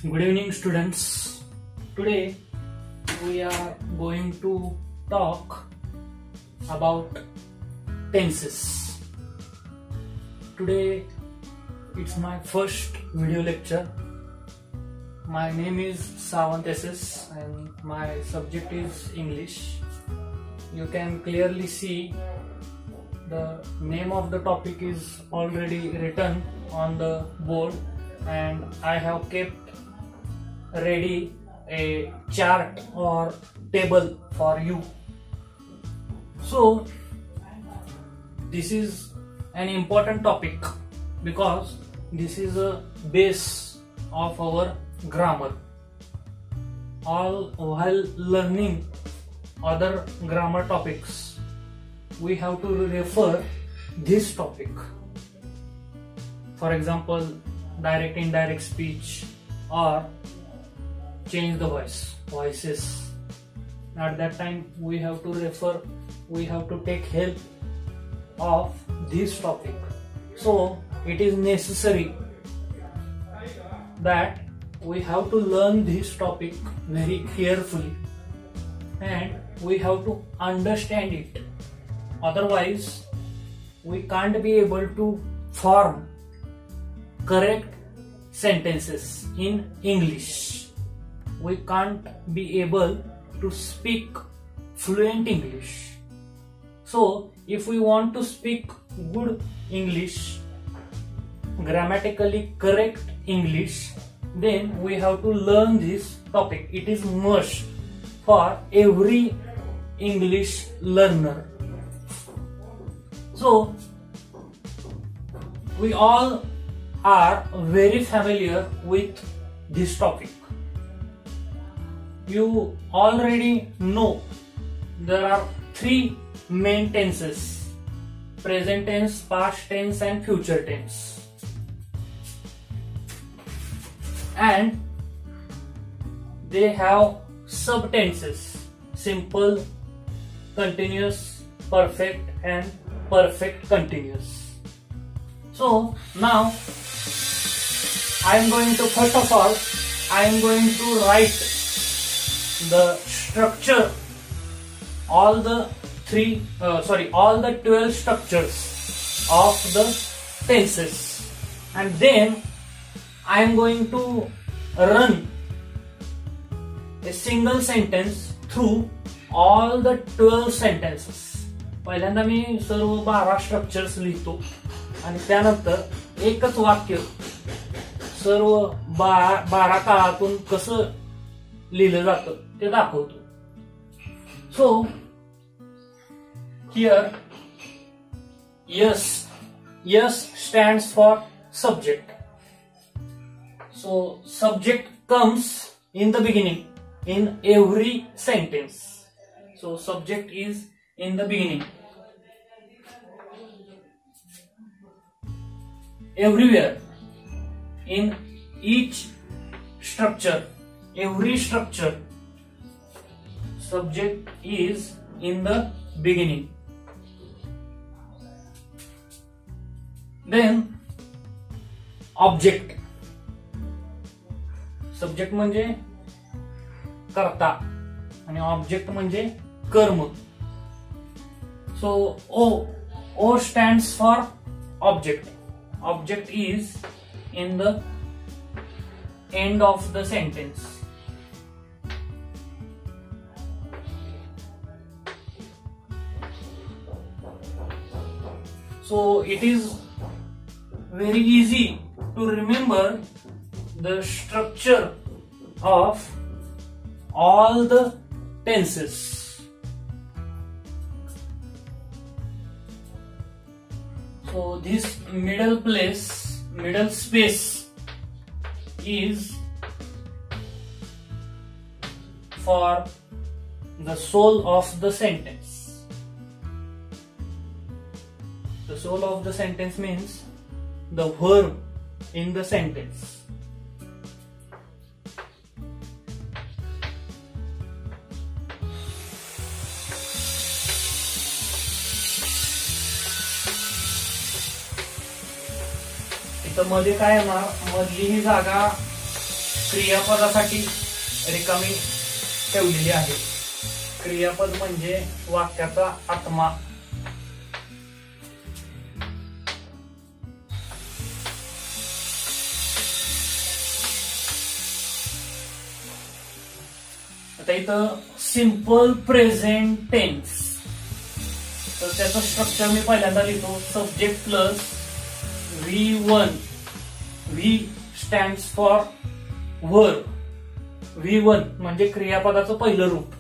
Good evening, students. Today we are going to talk about tenses. Today it's my first video lecture. My name is Savant SS and my subject is English. You can clearly see the name of the topic is already written on the board, and I have kept ready a chart or table for you. So this is an important topic because this is a base of our grammar. All while learning other grammar topics, we have to refer this topic. For example, direct indirect speech or change the voices. At that time we have to take help of this topic. So it is necessary that we have to learn this topic very carefully and we have to understand it. Otherwise we can't be able to form correct sentences in English. We can't be able to speak fluent English. So if we want to speak good English, grammatically correct English, then we have to learn this topic. It is must for every English learner. So we all are very familiar with this topic. You already know there are three main tenses: present tense, past tense and future tense. And they have subtenses: simple, continuous, perfect and perfect continuous. So now I am going to write the structure, all the 12 structures of the tenses, and then I am going to run a single sentence through all the 12 sentences. पहिल्यांदा मी सर्व 12 structures लिहितो आणि त्यानंतर एकच वाक्य सर्व 12 काळातून कसं लिहिलं जातं ते दाखवतो. So here yes stands for subject. So subject comes in the beginning in every sentence. So subject is in the beginning. Everywhere in each structure, every structure, subject is in the beginning. Then object. Subject म्हणजे कर्ता आणि object म्हणजे कर्म. So O stands for object. Object is in the end of the sentence. So it is very easy to remember the structure of all the tenses. So this middle space is for the soul of the sentence. The soul of the sentence means the verb in the sentence. इथं मध्ये काय येणार, मधली ही जागा क्रियापदासाठी रिकामी ठेवलेली आहे. क्रियापद म्हणजे वाक्याचा आत्मा. आता इथं सिंपल प्रेझेंट टेन्स, तर त्याचं स्ट्रक्चर मी पहिल्यांदा लिहितो. Subject plus V1. V stands for verb. V1 म्हणजे क्रियापदाचं पहिलं रूप.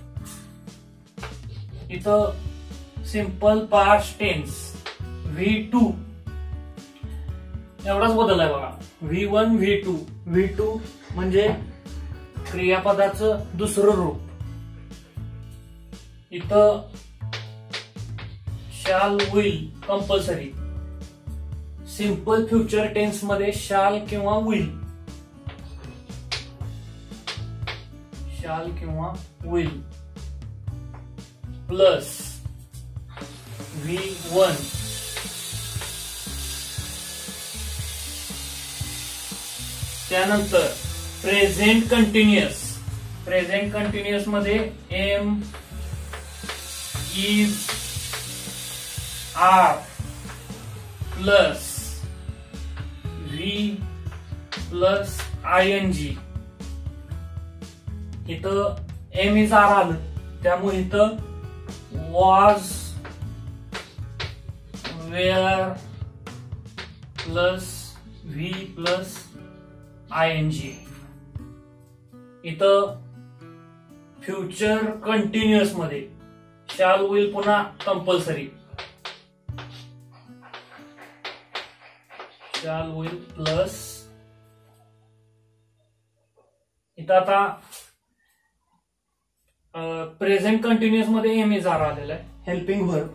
इथं सिंपल पास्ट टेन्स V2. एवढाच बदल आहे बघा. V1 V2. V2 म्हणजे क्रियापदाचं दुसरं रूप. इथं shall will compulsory. Simple future tense मध्ये शाल किंवा विल. शाल किंवा विल प्लस V1. त्यानंतर प्रेझेंट कंटिन्युअस. प्रेझेंट कंटिन्युअस मध्ये am, is, are plus V plus ING. इथं एम इज आर आलं त्यामुळे इथं was, were plus V plus ING. इथं फ्युचर कंटिन्युअस मध्ये शाल विल पुन्हा कंपल्सरी. शाल विल प्लस इथं आता प्रेझेंट कंटिन्युअस मध्ये एम इज आर आलेला आहे, हेल्पिंग व्हर्ब.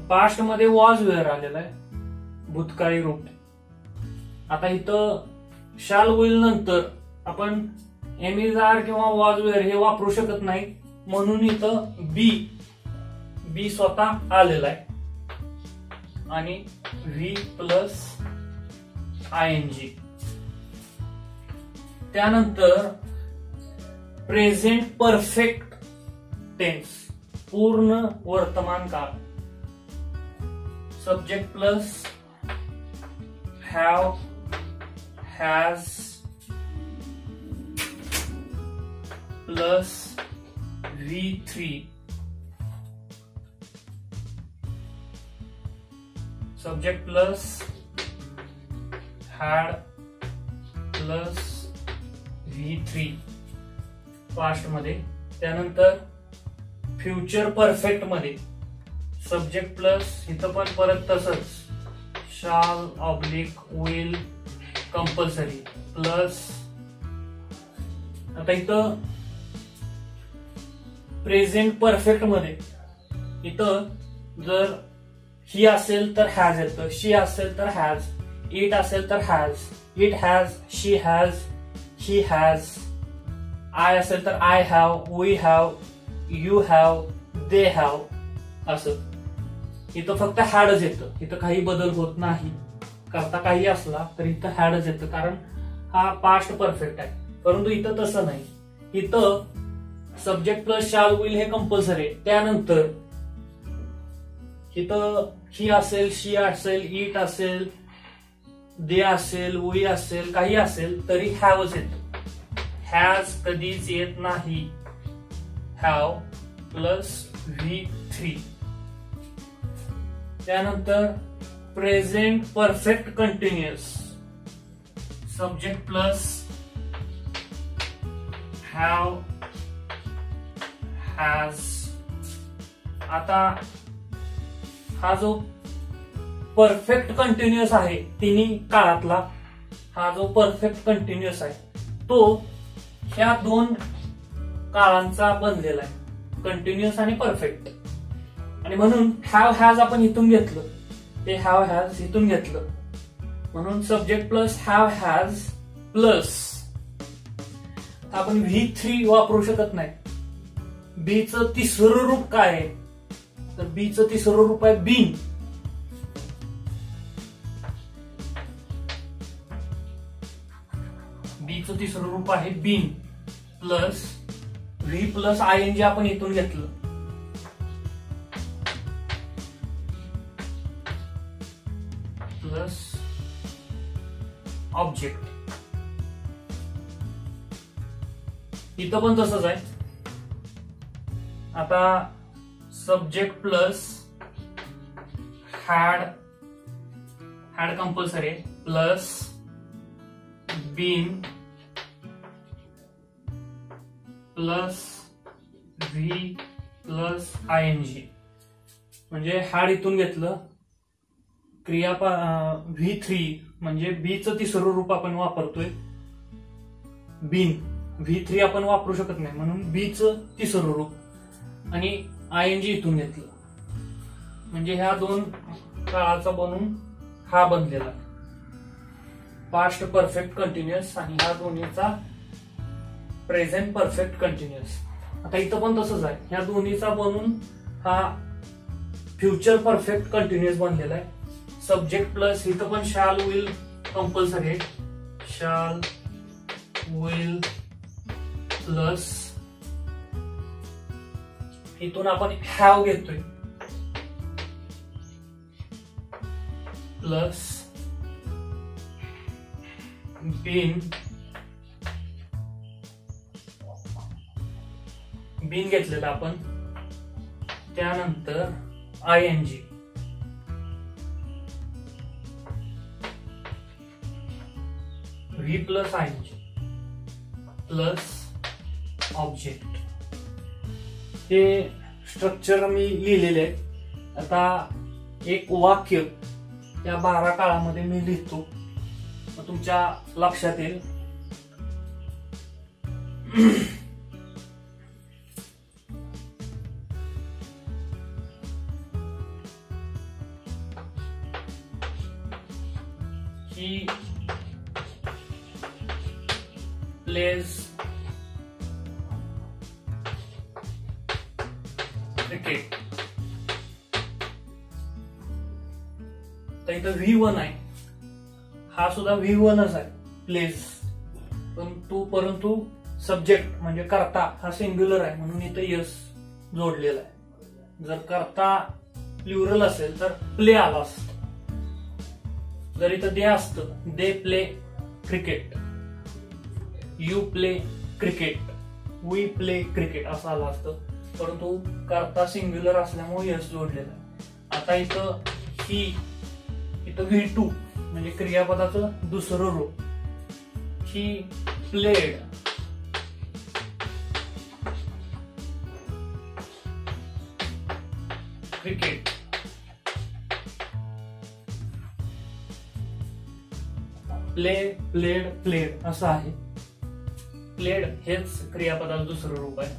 पास्ट मध्ये वॉज वेअर आलेला आहे, भूतकाळी रूप. आता इथं शाल विल नंतर आपण एम इज आर किंवा वॉज वेअर हे वापरू शकत नाही, म्हणून इथं बी स्वतः आलेला आहे आणि V प्लस ING. त्यानंतर प्रेझेंट परफेक्ट टेन्स, पूर्ण वर्तमान काळ. Subject plus have, has plus V3. Subject plus had plus V3 past मध्ये. त्यानंतर फ्युचर परफेक्ट मध्ये सब्जेक्ट प्लस इथं पण परत तसंच शाल ऑब्लिक विल कंपल्सरी प्लस. आता इथं प्रेझेंट परफेक्ट मध्ये इथं जर ही असेल तर हॅज येतं, शी असेल तर हॅज, इट असेल तर has, it has, she has, he has, I असेल तर I have, we have, you have, they have. असं इथं फक्त हॅडच येतं, इथं काही बदल होत नाही. करता काही असला तर इथं हॅडच येतं, कारण हा पास्ट परफेक्ट आहे. परंतु इथं तसं नाही. इथं सब्जेक्ट प्लस शाल विल हे कंपल्सरी आहे. त्यानंतर इथं ही असेल, शी असेल, इट असेल, दे असेल, वी असेल, काही असेल तरी हॅवच येतं. हॅज कधीच येत नाही. Have plus V3. त्यानंतर present perfect continuous. Subject plus have, has. आता हा जो परफेक्ट कंटिन्युअस आहे तिन्ही काळातला, हा जो परफेक्ट कंटिन्युअस आहे तो ह्या दोन काळांचा बनलेला आहे, कंटिन्युअस आणि परफेक्ट. आणि म्हणून हॅव हॅज आपण इथून घेतलं, ते हॅव हॅज इथून घेतलं, म्हणून subject plus have has plus आपण V3 वापरू शकत नाही. बीचं तिसरं रूप काय आहे तर बीचं तिसरं रूप आहे बीन. बीचं तिसरं रूप आहे been plus V plus ING आपण इथून घेतलं, प्लस ऑब्जेक्ट. इथं पण तसंच आहे. आता subject plus had compulsory plus been plus V plus ING म्हणजे हॅड इथून घेतलं. V3 म्हणजे बीचं तिसरं रूप आपण वापरतोय बीन. V3 आपण वापरू शकत नाही म्हणून बीचं तिसरं रूप आणि ING इथून घेतलं. म्हणजे ह्या दोन काळाचा बनून हा बनलेला पास्ट परफेक्ट कंटिन्युअस आणि ह्या दोन्हीचा प्रेझेंट परफेक्ट कंटिन्युअस. आता इथं पण तसंच आहे. ह्या दोन्हीचा बनून हा फ्युचर परफेक्ट कंटिन्युअस बनलेला आहे. सब्जेक्ट प्लस इथं पण शाल विल कंपल्सरी आहे. शाल विल प्लस इथून आपण हॅव घेतोय प्लस बीन घेतलेला आपण. त्यानंतर ING V plus ING plus object. हे स्ट्रक्चर मी लिहिलेले आहे. आता एक वाक्य या 12 काळामध्ये मी लिहितो, मग तुमच्या लक्षात येईल. He plays cricket. तर इथं V1 आहे. हा सुद्धा V1च आहे प्लेस, परंतु सब्जेक्ट म्हणजे कर्ता हा सिंग्युलर आहे म्हणून इथं यस जोडलेला आहे. जर कर्ता प्लुरल असेल तर प्ले आला असतं. जर इथं दे असतं they play cricket, you play cricket, we play cricket असं आलं असतं. परंतु कर्ता सिंग्युलर असल्यामुळे यस जोडलेला आहे. आता इथं V2 म्हणजे क्रियापदाचं दुसरं रूप. He played cricket. प्लेड असं आहे. प्लेड हेच क्रियापदाचं दुसरं रूप आहे.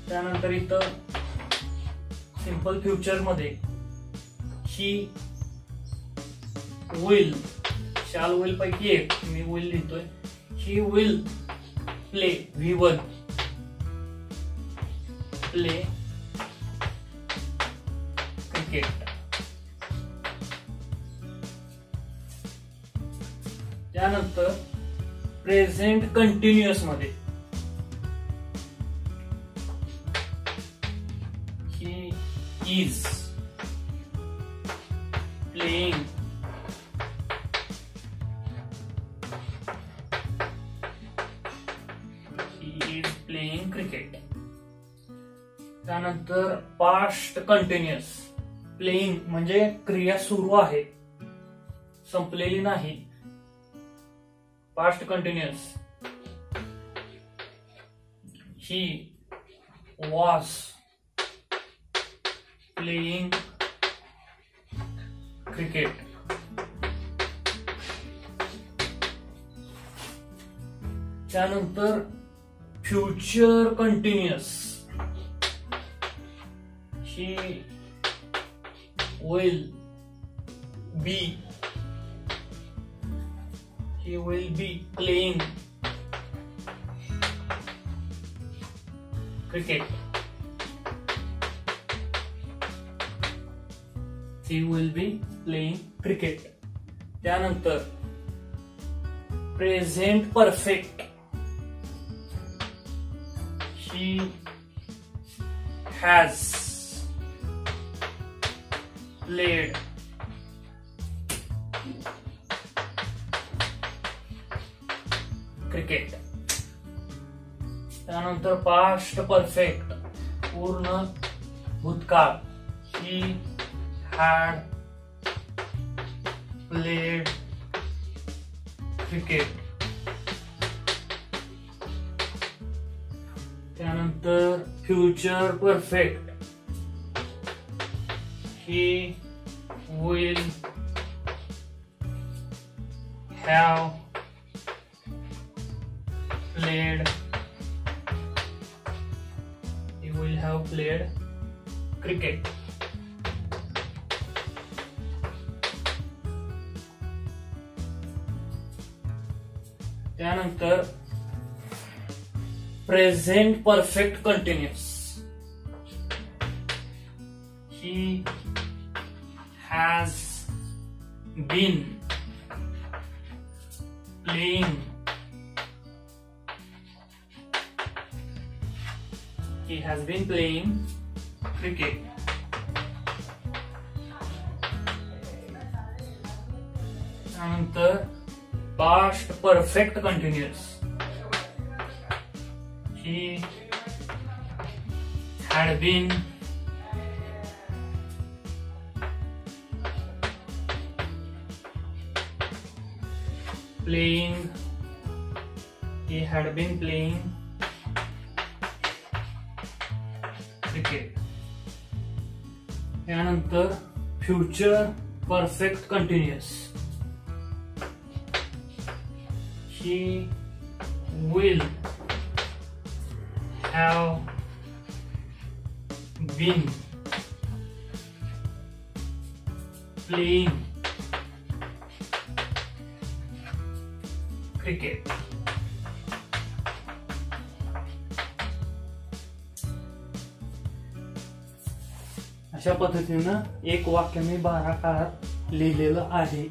त्यानंतर इथं सिंपल फ्युचर मध्ये ही विल, शाल विल पैकी एक मी विल लिहितोय. He will play V1 play cricket. त्यानंतर प्रेझेंट कंटिन्युअस मध्ये ही इज प्लेइंग क्रिकेट. त्यानंतर पास्ट कंटिन्युअस प्लेइंग म्हणजे क्रिया सुरू आहे, संपलेली नाही. Past continuous he was playing cricket. त्यानंतर future continuous he will be playing cricket. He will be playing cricket. त्यानंतर present perfect. He has played cricket. त्यानंतर पास्ट परफेक्ट पूर्ण भूतकाळ. He had played cricket. त्यानंतर future perfect. He will have played. He will have played cricket. त्यानंतर present perfect continuous. He has been playing. He has been playing cricket. त्यानंतर past perfect continuous. He had been playing. He had been playing cricket. त्यानंतर future perfect continuous. He will have been playing cricket. अशा पद्धतीनं एक वाक्य मी 12 काळात लिहिलेलं आहे.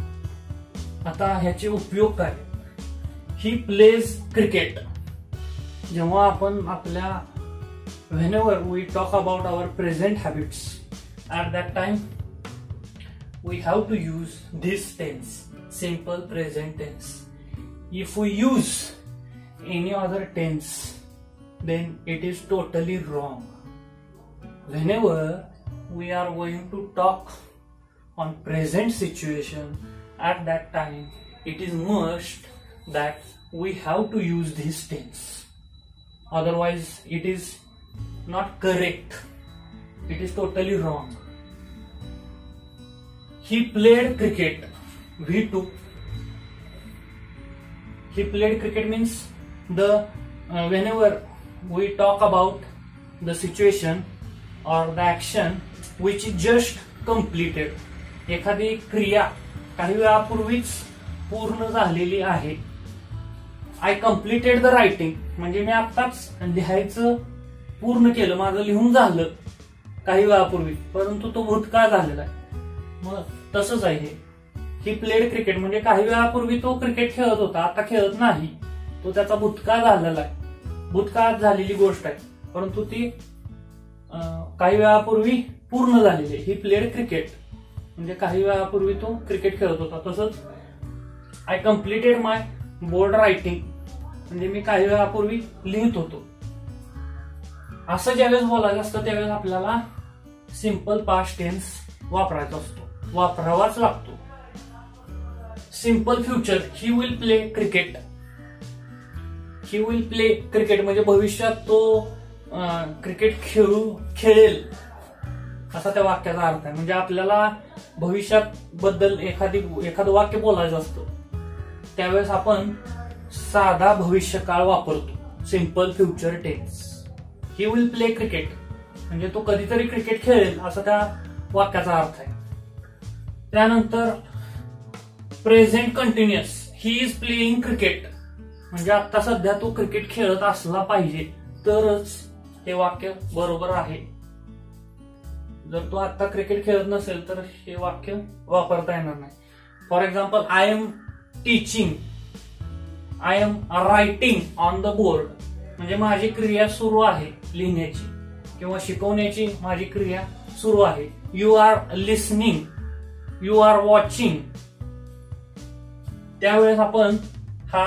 आता ह्याचे उपयोग काय? He plays cricket. जेव्हा आपण आपल्या whenever we talk about our present habits, at that time we have to use this tense, simple present tense. If we use any other tense, then it is totally wrong. Whenever we are going to talk on present situation, at that time it is must that we have to use this tense. Otherwise it is not correct. It is totally wrong. He played cricket. V2. He played cricket means the whenever we talk about the situation or the action which is just completed. एखादी क्रिया काही वेळापूर्वीच पूर्ण झालेली आहे. I completed the writing म्हणजे मी आत्ताच लिहायचं पूर्ण केलं, माझं लिहून झालं काही वेळापूर्वी, परंतु तो भूतकाळ झालेला आहे. मग तसंच आहे हे. ही प्लेड क्रिकेट म्हणजे काही वेळापूर्वी तो क्रिकेट खेळत होता, आता खेळत नाही, तो त्याचा भूतकाळ झालेला आहे, भूतकाळात झालेली गोष्ट आहे, परंतु ती काही वेळापूर्वी पूर्ण झालेली आहे. ही प्लेड क्रिकेट म्हणजे काही वेळापूर्वी तो क्रिकेट खेळत होता. तसंच I completed my board writing म्हणजे मी काही वेळापूर्वी लिहित होतो. असं ज्यावेळेस बोलायचं असतं त्यावेळेस आपल्याला सिंपल पास्ट टेन्स वापरायचा असतो, वापरावाच लागतो. Simple future. He will play cricket. He will play cricket म्हणजे भविष्यात तो क्रिकेट खेळेल असा त्या वाक्याचा अर्थ आहे. म्हणजे आपल्याला भविष्यात बद्दल एखादं वाक्य बोलायचं असतं त्यावेळेस आपण साधा भविष्यकाळ वापरतो, simple future tense. He will play cricket म्हणजे तो कधीतरी क्रिकेट खेळेल असा त्या वाक्याचा अर्थ आहे. त्यानंतर present continuous. He is playing cricket म्हणजे आता सध्या तो क्रिकेट खेळत असला पाहिजे तरच हे वाक्य बरोबर आहे. जर तो आता क्रिकेट खेळत नसेल तर हे वाक्य वापरता येणार नाही. For example, I am teaching I am writing on the board म्हणजे माझी क्रिया सुरू आहे लिहिण्याची किंवा शिकवण्याची माझी क्रिया सुरू आहे. You are listening, you are watching, त्यावेळेस आपण हा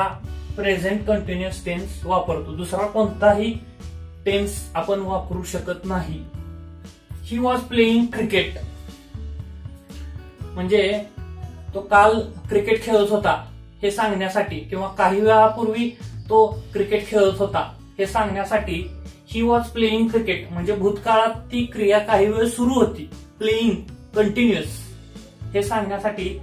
प्रेझेंट कंटिन्युअस टेन्स वापरतो. दुसरा कोणताही टेन्स आपण वापरू शकत नाही. ही वॉज प्लेइंग क्रिकेट म्हणजे तो काल क्रिकेट खेळत होता हे सांगण्यासाठी किंवा काही वेळापूर्वी तो क्रिकेट खेळत होता हे सांगण्यासाठी ही वॉज प्लेइंग क्रिकेट म्हणजे भूतकाळात ती क्रिया काही वेळ सुरू होती. प्लेइंग कंटिन्युअस हे सांगण्यासाठी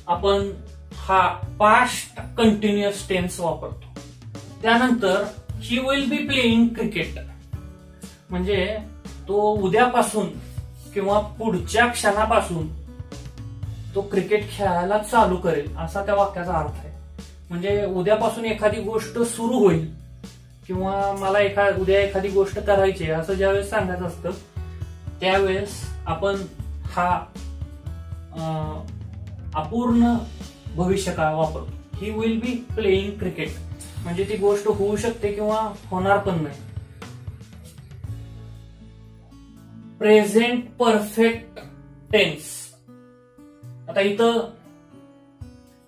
आपण हा पास्ट कंटिन्युअस टेन्स वापरतो. त्यानंतर ही विल बी प्लेइंग क्रिकेट म्हणजे तो उद्यापासून किंवा पुढच्या क्षणापासून तो क्रिकेट खेळायला चालू करेल असा त्या वाक्याचा अर्थ आहे. म्हणजे उद्यापासून एखादी गोष्ट सुरू होईल किंवा मला उद्या एखादी गोष्ट करायची असं ज्यावेळेस सांगायचं असतं त्यावेळेस आपण हा अपूर्ण भविष्यकाळ वापरतो. ही विल बी प्लेइंग क्रिकेट म्हणजे ती गोष्ट होऊ शकते किंवा होणार पण नाही. प्रेझेंट परफेक्ट टेन्स, आता इथं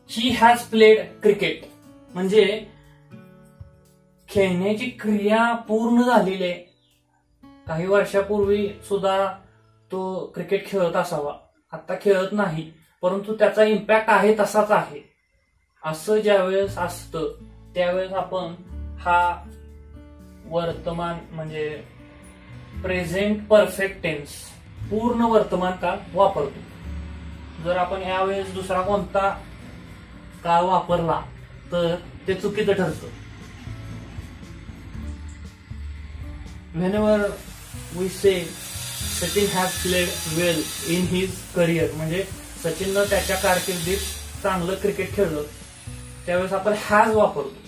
ही हॅज प्लेड क्रिकेट म्हणजे खेळण्याची क्रिया पूर्ण झालेली आहे. काही वर्षापूर्वी सुद्धा तो क्रिकेट खेळत असावा, आता खेळत नाही, परंतु त्याचा इम्पॅक्ट आहे तसाच आहे असं ज्यावेळेस असतं त्यावेळेस आपण हा वर्तमान म्हणजे प्रेझेंट परफेक्ट टेन्स पूर्ण वर्तमान काळ वापरतो. जर आपण यावेळेस दुसरा कोणता काळ वापरला तर ते चुकीचं ठरतं. whenever we say Sachin has played well in his career म्हणजे सचिननं त्याच्या कारकिर्दीत चांगलं क्रिकेट खेळलं त्यावेळेस आपण हॅज वापरतो.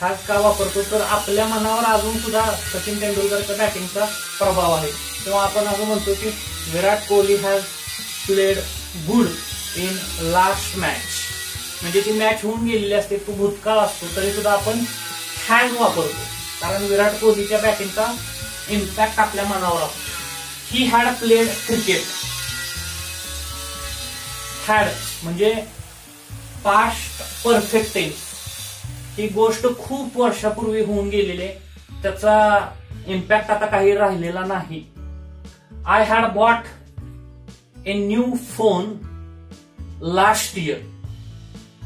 हॅज का वापरतो तर आपल्या मनावर अजून सुद्धा सचिन तेंडुलकरच्या बॅटिंगचा प्रभाव आहे. किंवा आपण असं म्हणतो की Virat Kohli has played good in last match म्हणजे ती मॅच होऊन गेलेली असते, तो भूतकाळ असतो तरी सुद्धा आपण हॅज वापरतो कारण विराट कोहलीच्या बॅटिंगचा इम्पॅक्ट आपल्या मनावर असतो. He had played cricket, had म्हणजे पास्ट परफेक्ट टेन्स, ही गोष्ट खूप वर्षापूर्वी होऊन गेलेली त्याचा इम्पॅक्ट आता काही राहिलेला नाही. I had bought a new phone last year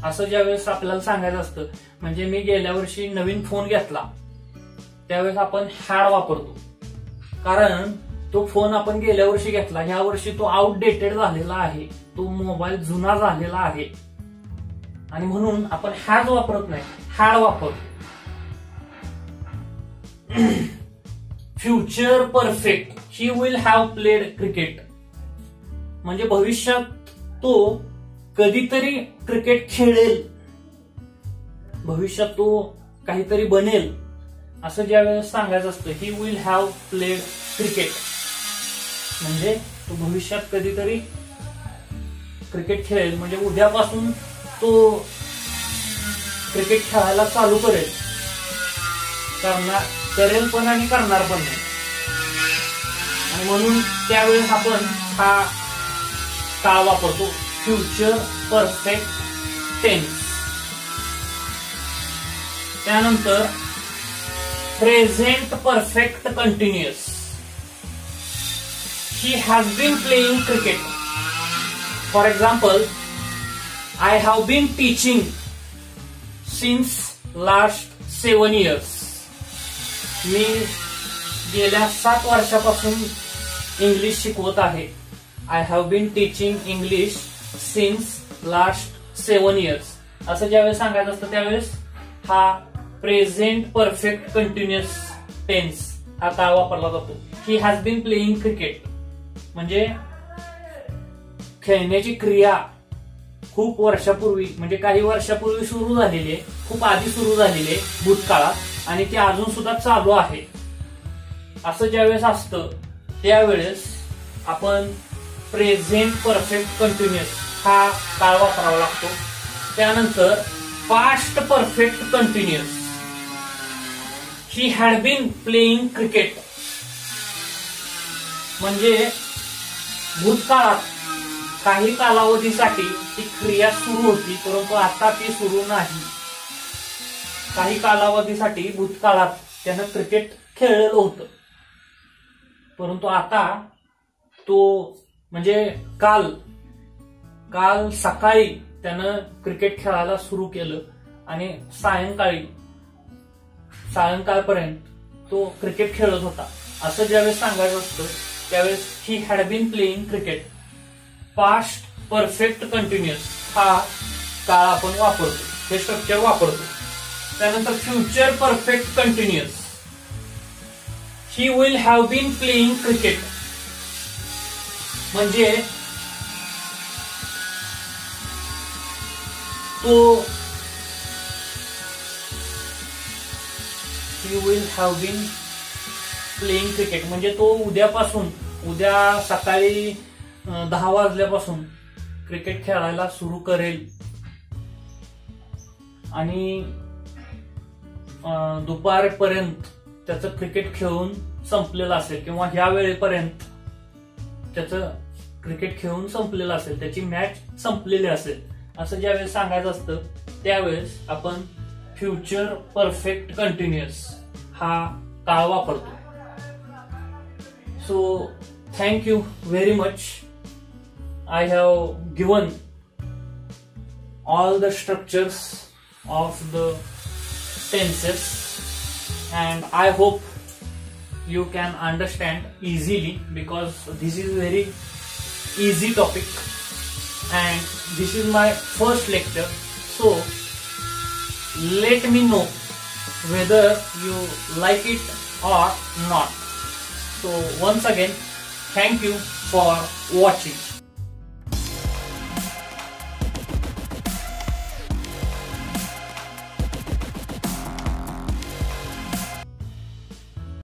असं ज्यावेळेस आपल्याला सांगायचं असतं म्हणजे मी गेल्या वर्षी नवीन फोन घेतला त्यावेळेस आपण हॅड वापरतो कारण तो फोन आपण गेल्या वर्षी घेतला, ह्या वर्षी तो आउटडेटेड झालेला आहे, तो मोबाईल जुना झालेला आहे आणि म्हणून आपण हॅज वापरत नाही, हॅड वापरतो. Future perfect, he will have played cricket म्हणजे भविष्यात तो कधीतरी क्रिकेट खेळेल, भविष्यात तो काहीतरी बनेल असं ज्यावेळेस सांगायचं असतं. ही विल हॅव प्लेड क्रिकेट म्हणजे तो भविष्यात कधीतरी क्रिकेट खेळेल म्हणजे उद्यापासून तो क्रिकेट खेळायला चालू करेल पण आणि करणार पण नाही आणि म्हणून त्यावेळेस आपण हा काळ वापरतो फ्युचर परफेक्ट टेन्स. त्यानंतर present perfect continuous, he has been playing cricket. For example, I have been teaching since last 7 years. मी गेल्या 7 वर्षापासून इंग्लिश शिकवत आहे. I have been teaching English since last 7 years. असं ज्यावेळेस सांगायचं असतं त्यावेळेस हा प्रेझेंट परफेक्ट कंटिन्युअस टेन्स हा काळ वापरला जातो. He has been playing cricket म्हणजे खेळण्याची क्रिया खूप वर्षापूर्वी म्हणजे काही वर्षापूर्वी सुरू झालेली आहे, खूप आधी सुरू झालेली आहे भूतकाळात आणि ती अजून सुद्धा चालू आहे असं ज्यावेळेस असतं त्यावेळेस आपण प्रेझेंट परफेक्ट कंटिन्युअस हा काळ वापरावा लागतो. त्यानंतर past perfect continuous. He had been playing cricket. म्हणजे भूतकाळात काही कालावधीसाठी ती क्रिया सुरू होती, परंतु आता ती सुरू नाही. काही कालावधीसाठी भूतकाळात त्यानं क्रिकेट खेळलेलं होतं, परंतु आता तो म्हणजे काल सकाळी त्यानं क्रिकेट खेळायला सुरू केलं आणि सायंकाळपर्यंत तो क्रिकेट खेळत होता. असं ज्यावेळेस सांगायचं असतं त्यावेळेस he had been playing cricket. Past perfect continuous हा काळ आपण वापरतो, हे स्ट्रक्चर वापरतो. त्यानंतर future perfect continuous. He will have been playing cricket म्हणजे तो he will have been playing cricket म्हणजे तो उद्या सकाळी 10 वाजल्यापासून क्रिकेट खेळायला सुरू करेल आणि दुपारपर्यंत त्याचं क्रिकेट खेळून संपलेलं असेल, किंवा ह्या वेळेपर्यंत त्याचं क्रिकेट खेळून संपलेलं असेल, त्याची मॅच संपलेली असेल. असं ज्यावेळेस सांगायचं असतं त्यावेळेस आपण फ्युचर परफेक्ट कंटिन्युअस हा काळ वापरतो. So thank you very much. I have given all the structures of the tenses and I hope you can understand easily, because this is very easy topic and this is my first lecture. So let me know whether you like it or not. So once again, thank you for watching.